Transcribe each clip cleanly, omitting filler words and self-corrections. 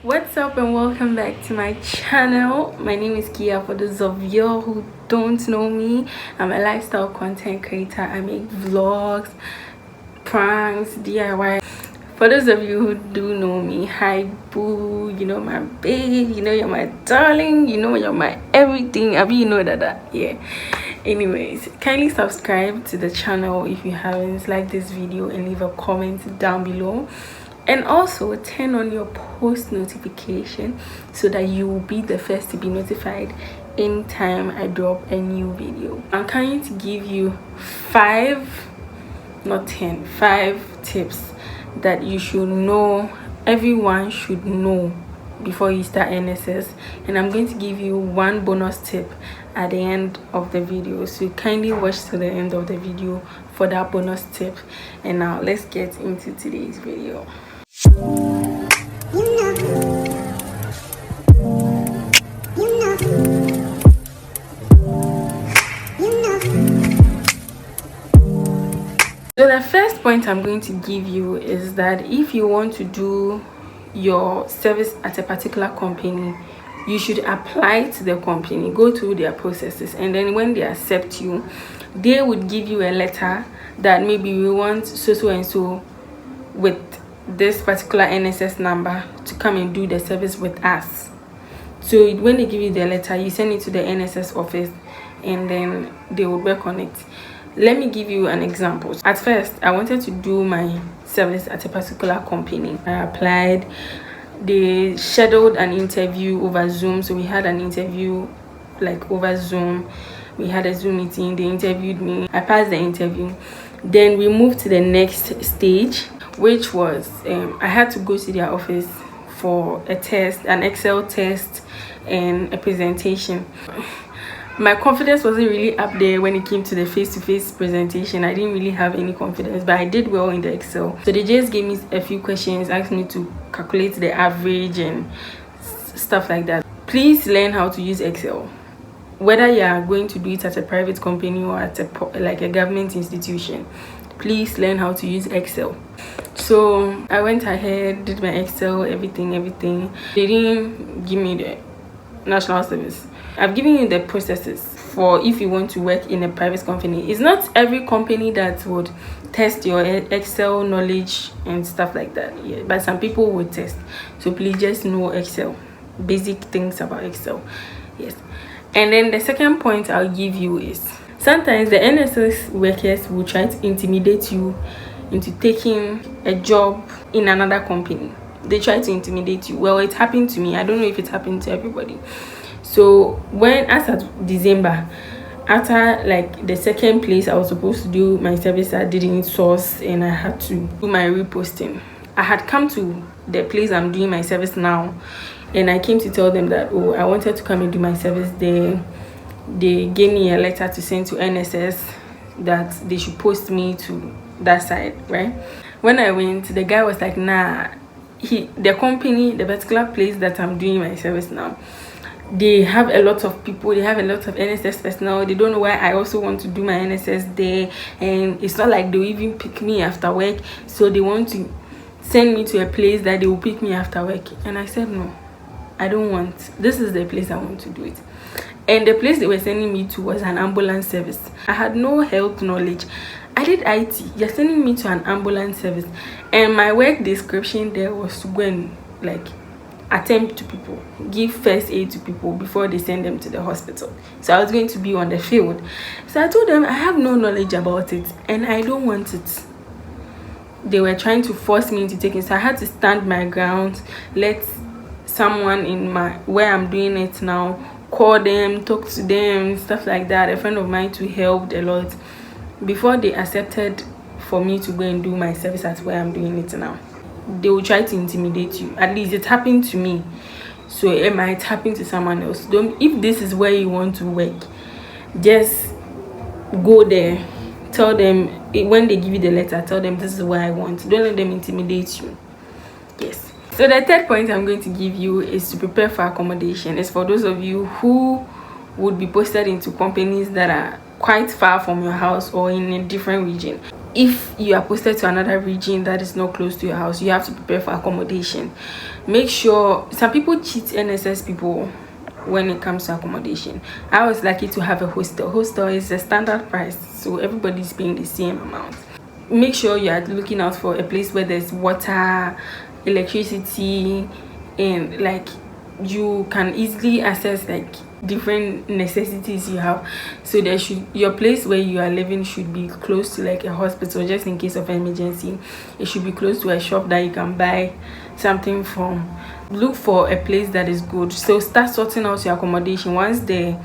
What's up and welcome back to my channel. My name is Kia. For those of you who don't know me, I'm a lifestyle content creator. I make vlogs, pranks, DIY. For those of you who do know me, hi boo, you know my babe, you know you're my darling, you know you're my everything. I mean, you know that yeah. Anyways, kindly subscribe to the channel if you haven't, like this video and leave a comment down below. And also turn on your post notification so that you will be the first to be notified anytime I drop a new video. I'm trying to give you 5 tips that you should know, everyone should know before you start NSS, and I'm going to give you one bonus tip at the end of the video, so kindly watch to the end of the video for that bonus tip. And now let's get into today's video. So the first point I'm going to give you is that if you want to do your service at a particular company, you should apply to the company, go through their processes, and then when they accept you, they would give you a letter that maybe we want so and so with this particular NSS number to come and do the service with us. So when they give you the letter, you send it to the NSS office and then they will work on it. Let me give you an example. At first, I wanted to do my service at a particular company. I applied. They scheduled an interview over Zoom. So we had an interview like over Zoom. We had a Zoom meeting. They interviewed me. I passed the interview. Then we moved to the next stage, which was I had to go to their office for a test, an Excel test and a presentation. My confidence wasn't really up there when it came to the face-to-face presentation. I didn't really have any confidence, but I did well in the Excel. So they just gave me a few questions, asked me to calculate the average and stuff like that. Please learn how to use Excel. Whether you are going to do it at a private company or at a government institution, please learn how to use Excel. So I went ahead, did my Excel, everything. They didn't give me the national service. I've given you the processes for if you want to work in a private company. It's not every company that would test your Excel knowledge and stuff like that, yeah, but some people would test. So please just know Excel, basic things about Excel. Yes. And then the second point I'll give you is sometimes the NSS workers will try to intimidate you into taking a job in another company. They try to intimidate you. Well, it happened to me. I don't know if it happened to everybody. So as at December, after like the second place I was supposed to do my service, I didn't source and I had to do my reposting. I had come to the place I'm doing my service now, and I came to tell them that, oh, I wanted to come and do my service there. They gave me a letter to send to NSS that they should post me to that side, right? When I went, the guy was like, nah, the company, the particular place that I'm doing my service now, they have a lot of people, they have a lot of NSS personnel. They don't know why I also want to do my NSS there, and it's not like they'll even pick me after work. So they want to send me to a place that they will pick me after work. And I said, no, I don't want. This is the place I want to do it. And the place they were sending me to was an ambulance service. I had no health knowledge. I did IT. You're sending me to an ambulance service, and my work description there was to go and like attend to people, give first aid to people before they send them to the hospital. So I was going to be on the field. So I told them I have no knowledge about it and I don't want it. They were trying to force me into taking it, so I had to stand my ground, let someone in where I'm doing it now call them, talk to them, stuff like that. A friend of mine too helped a lot before they accepted for me to go and do my service at where I'm doing it now. They will try to intimidate you. At least it happened to me, so it might happen to someone else. If this is where you want to work, just go there. Tell them when they give you the letter, tell them this is what I want. Don't let them intimidate you. Yes. So the third point I'm going to give you is to prepare for accommodation. It's for those of you who would be posted into companies that are quite far from your house or in a different region. if you are posted to another region that is not close to your house, you have to prepare for accommodation. Make sure, some people cheat NSS people when it comes to accommodation. I was lucky to have a hostel is a standard price, so everybody's paying the same amount. Make sure you are looking out for a place where there's water, electricity, and like you can easily access like different necessities you have. So there should, your place where you are living should be close to like a hospital, just in case of emergency. It should be close to a shop that you can buy something from. Look for a place that is good. So start sorting out your accommodation once the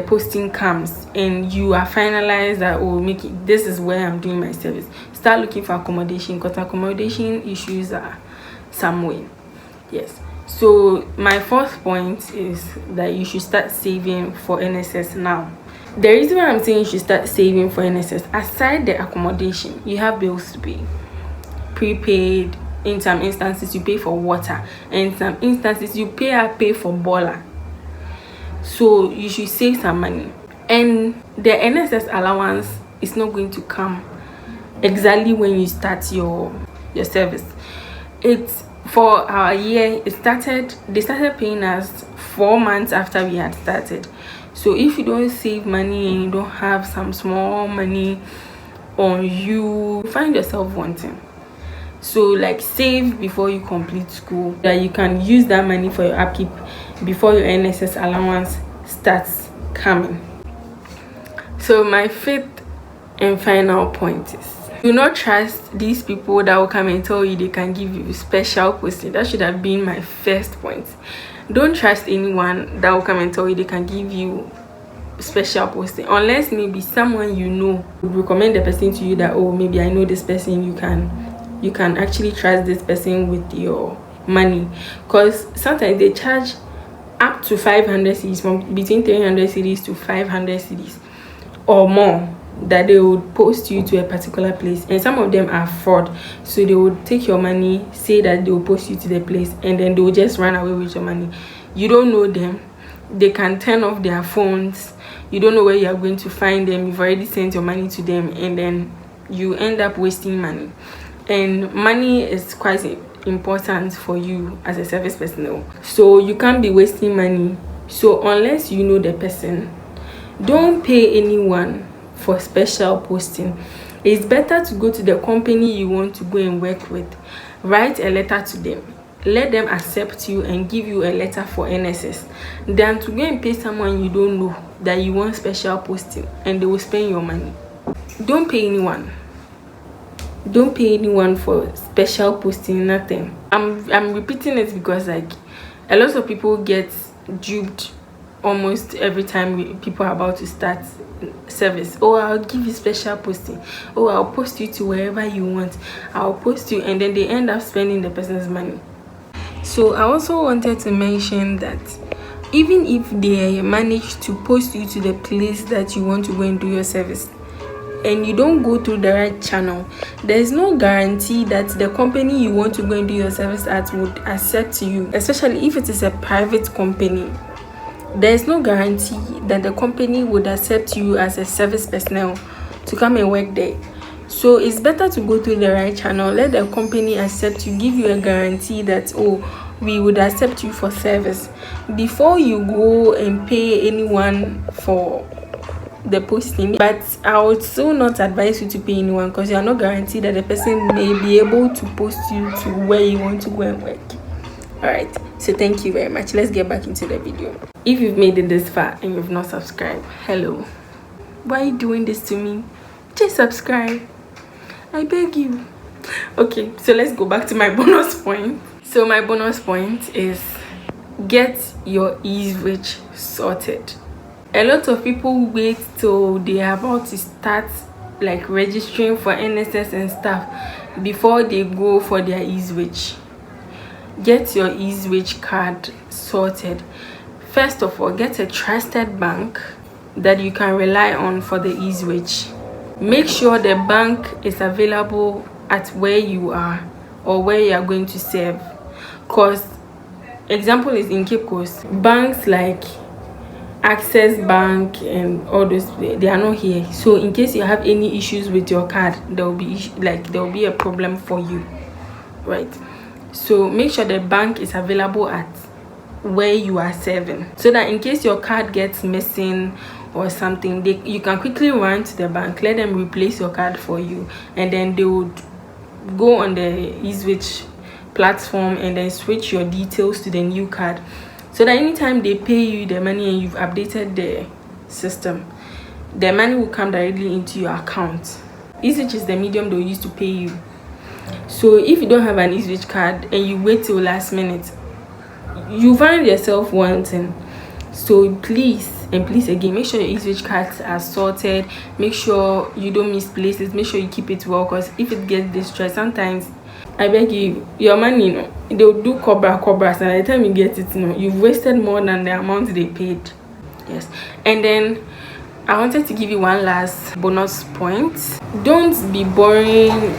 posting comes and you are finalized that, oh, this is where I'm doing my service. Start looking for accommodation, because accommodation issues are somewhere. Yes. So my fourth point is that you should start saving for NSS now. The reason why I'm saying you should start saving for NSS, aside the accommodation, you have bills to pay, prepaid. In some instances you pay for water, and in some instances you pay for boiler. So you should save some money, and the NSS allowance is not going to come exactly when you start your service. It's for our year. They started paying us 4 months after we had started. So if you don't save money and you don't have some small money on you, find yourself wanting. So like save before you complete school, that you can use that money for your upkeep before your NSS allowance starts coming. So my fifth and final point is, do not trust these people that will come and tell you they can give you special posting. That should have been my first point. Don't trust anyone that will come and tell you they can give you special posting, unless maybe someone you know would recommend the person to you, that, oh, maybe I know this person, you can actually trust this person with your money. Because sometimes they charge up to 500 cedis, from between 300 cedis to 500 cedis or more, that they would post you to a particular place. And some of them are fraud, so they would take your money, say that they will post you to the place, and then they will just run away with your money. You don't know them. They can turn off their phones. You don't know where you are going to find them. You've already sent your money to them, and then you end up wasting money. And money is quite important for you as a service personnel, so you can't be wasting money. So unless you know the person, don't pay anyone for special posting. It's better to go to the company you want to go and work with, write a letter to them, let them accept you and give you a letter for NSS, than to go and pay someone you don't know that you want special posting and they will spend your money. Don't pay anyone. Don't pay anyone for special posting, nothing. I'm repeating it because like a lot of people get duped almost every time people are about to start service. Oh, I'll give you special posting. Oh, I'll post you to wherever you want. I'll post you, and then they end up spending the person's money. So I also wanted to mention that even if they manage to post you to the place that you want to go and do your service, and you don't go through the right channel, there is no guarantee that the company you want to go and do your service at would accept you. Especially if it is a private company, there is no guarantee that the company would accept you as a service personnel to come and work there. So it's better to go through the right channel, let the company accept you, give you a guarantee that, oh, we would accept you for service, before you go and pay anyone for the posting. But I would still not advise you to pay anyone, because you are not guaranteed that the person may be able to post you to where you want to go and work. All right, so thank you very much. Let's get back into the video. If you've made it this far and you've not subscribed, hello, why are you doing this to me? Just subscribe, I beg you. Okay, so let's go back to my bonus point. So my bonus point is, get your ease-rich sorted. A lot of people wait till they are about to start like registering for NSS and stuff before they go for their ease-rich. Get your ease-rich card sorted. First of all, get a trusted bank that you can rely on for the ease-rich. Make sure the bank is available at where you are or where you are going to serve. Because example is in Cape Coast, banks like Access Bank and all those, they are not here. So in case you have any issues with your card, there will be a problem for you, right? So make sure the bank is available at where you are serving, so that in case your card gets missing or something, you can quickly run to the bank, let them replace your card for you, and then they would go on the eSwitch platform and then switch your details to the new card, so that anytime they pay you the money and you've updated the system, the money will come directly into your account. eSwitch is the medium they'll use to pay you. So if you don't have an eSwitch card and you wait till last minute, you find yourself wanting. So please again, make sure your eSwitch cards are sorted. Make sure you don't miss places. Make sure you keep it well, because if it gets destroyed, sometimes, I beg you, your money, they'll do cobras, and by the time you get it, you've wasted more than the amount they paid. Yes. And then I wanted to give you one last bonus point. Don't be borrowing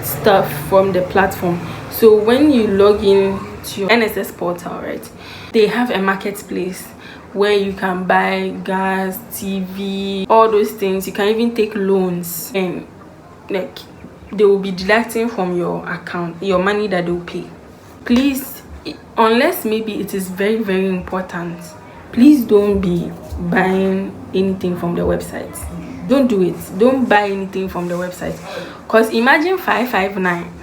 stuff from the platform. So when you log in to your NSS portal, right, they have a marketplace where you can buy gas, TV, all those things. You can even take loans, and like they will be deducting from your account your money that they'll pay. Please, unless maybe it is very, very important, please don't be buying anything from the website. Don't do it. Don't buy anything from the website, because imagine 559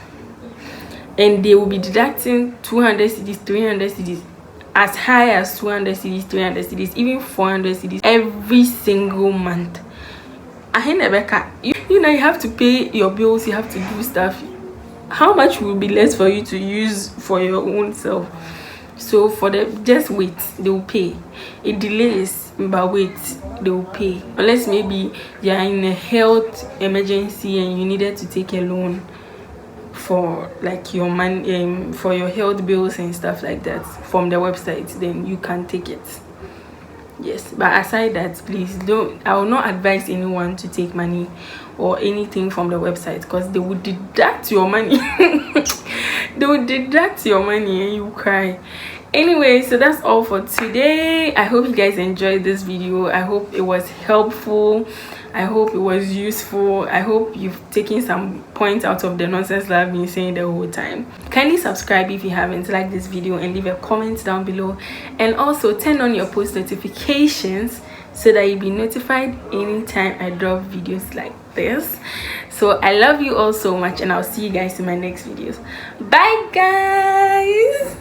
and they will be deducting 200 cedis, 300 cedis, as high as 200 cedis, 300 cedis, even 400 cedis every single month. You know, you have to pay your bills, you have to do stuff. How much will be less for you to use for your own self? So just wait, they will pay. It delays, but wait, they will pay. Unless maybe you are in a health emergency and you needed to take a loan for like your money, for your health bills and stuff like that from the website, then you can take it. Yes, but aside that, please don't. I will not advise anyone to take money or anything from the website, because they will deduct your money. They will deduct your money and you cry. Anyway, so that's all for today. I hope you guys enjoyed this video. I hope it was helpful. I hope it was useful. I hope you've taken some points out of the nonsense that I've been saying the whole time. Kindly subscribe if you haven't, like this video, and leave a comment down below, and also turn on your post notifications so that you'll be notified anytime I drop videos like this. So I love you all so much, and I'll see you guys in my next videos. Bye guys.